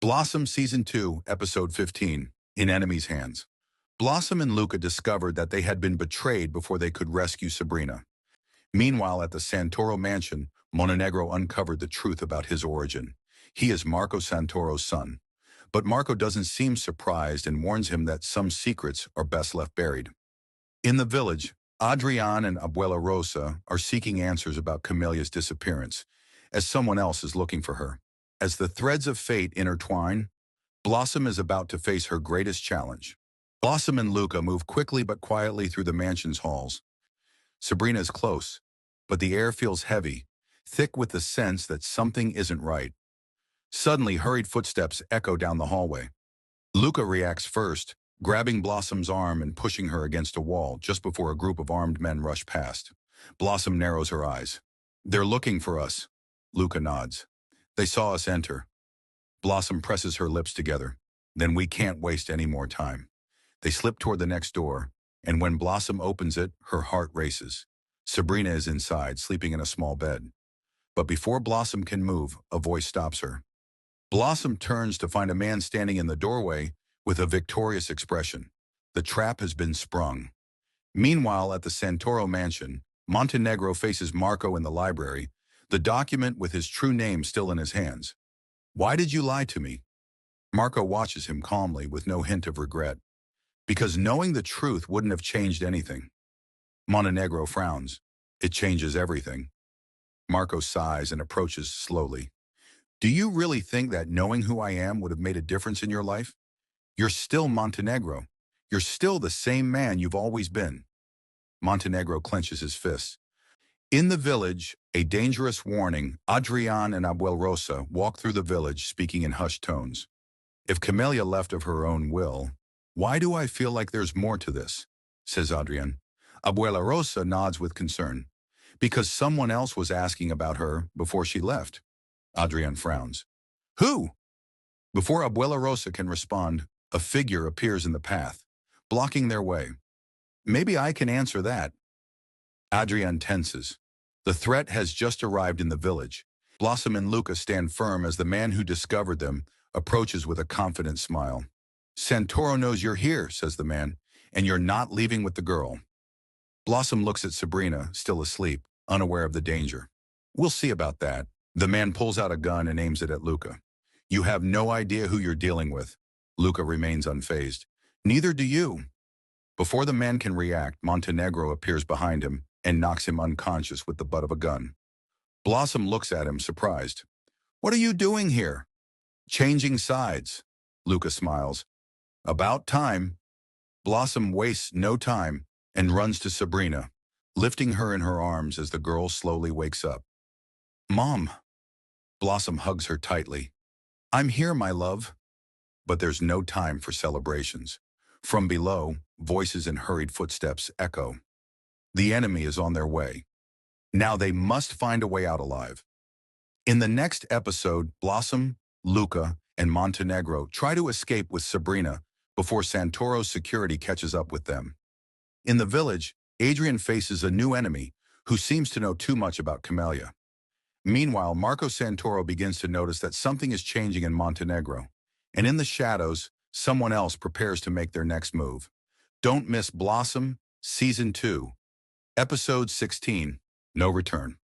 Blossom Season 2, Episode 15, In Enemy's Hands. Blossom and Luca discovered that they had been betrayed before they could rescue Sabrina. Meanwhile, at the Santoro mansion, Montenegro uncovered the truth about his origin. He is Marco Santoro's son. But Marco doesn't seem surprised and warns him that some secrets are best left buried. In the village, Adrian and Abuela Rosa are seeking answers about Camelia's disappearance, as someone else is looking for her. As the threads of fate intertwine, Blossom is about to face her greatest challenge. Blossom and Luca move quickly but quietly through the mansion's halls. Sabrina is close, but the air feels heavy, thick with the sense that something isn't right. Suddenly, hurried footsteps echo down the hallway. Luca reacts first, grabbing Blossom's arm and pushing her against a wall just before a group of armed men rush past. Blossom narrows her eyes. "They're looking for us." Luca nods. "They saw us enter." Blossom presses her lips together. "Then we can't waste any more time." They slip toward the next door, and when Blossom opens it, her heart races. Sabrina is inside, sleeping in a small bed. But before Blossom can move, a voice stops her. Blossom turns to find a man standing in the doorway with a victorious expression. The trap has been sprung. Meanwhile, at the Santoro mansion, Montenegro faces Marco in the library, the document with his true name still in his hands. "Why did you lie to me?" Marco watches him calmly with no hint of regret. "Because knowing the truth wouldn't have changed anything." Montenegro frowns. "It changes everything." Marco sighs and approaches slowly. "Do you really think that knowing who I am would have made a difference in your life? You're still Montenegro. You're still the same man you've always been." Montenegro clenches his fists. In the village, a dangerous warning. Adrian and Abuela Rosa walk through the village speaking in hushed tones. "If Camelia left of her own will, why do I feel like there's more to this?" says Adrian. Abuela Rosa nods with concern. "Because someone else was asking about her before she left." Adrian frowns. "Who?" Before Abuela Rosa can respond, a figure appears in the path, blocking their way. "Maybe I can answer that." Adrian tenses. The threat has just arrived in the village. Blossom and Luca stand firm as the man who discovered them approaches with a confident smile. "Santoro knows you're here," says the man, "and you're not leaving with the girl." Blossom looks at Sabrina, still asleep, unaware of the danger. "We'll see about that." The man pulls out a gun and aims it at Luca. "You have no idea who you're dealing with." Luca remains unfazed. "Neither do you." Before the man can react, Montenegro appears behind him and knocks him unconscious with the butt of a gun. Blossom looks at him, surprised. "What are you doing here?" "Changing sides." Luca smiles. "About time." Blossom wastes no time and runs to Sabrina, lifting her in her arms as the girl slowly wakes up. "Mom." Blossom hugs her tightly. "I'm here, my love." But there's no time for celebrations. From below, voices and hurried footsteps echo. The enemy is on their way. Now they must find a way out alive. In the next episode, Blossom, Luca, and Montenegro try to escape with Sabrina before Santoro's security catches up with them. In the village, Adrian faces a new enemy who seems to know too much about Camelia. Meanwhile, Marco Santoro begins to notice that something is changing in Montenegro. And in the shadows, someone else prepares to make their next move. Don't miss Blossom, Season 2, Episode 16, No Return.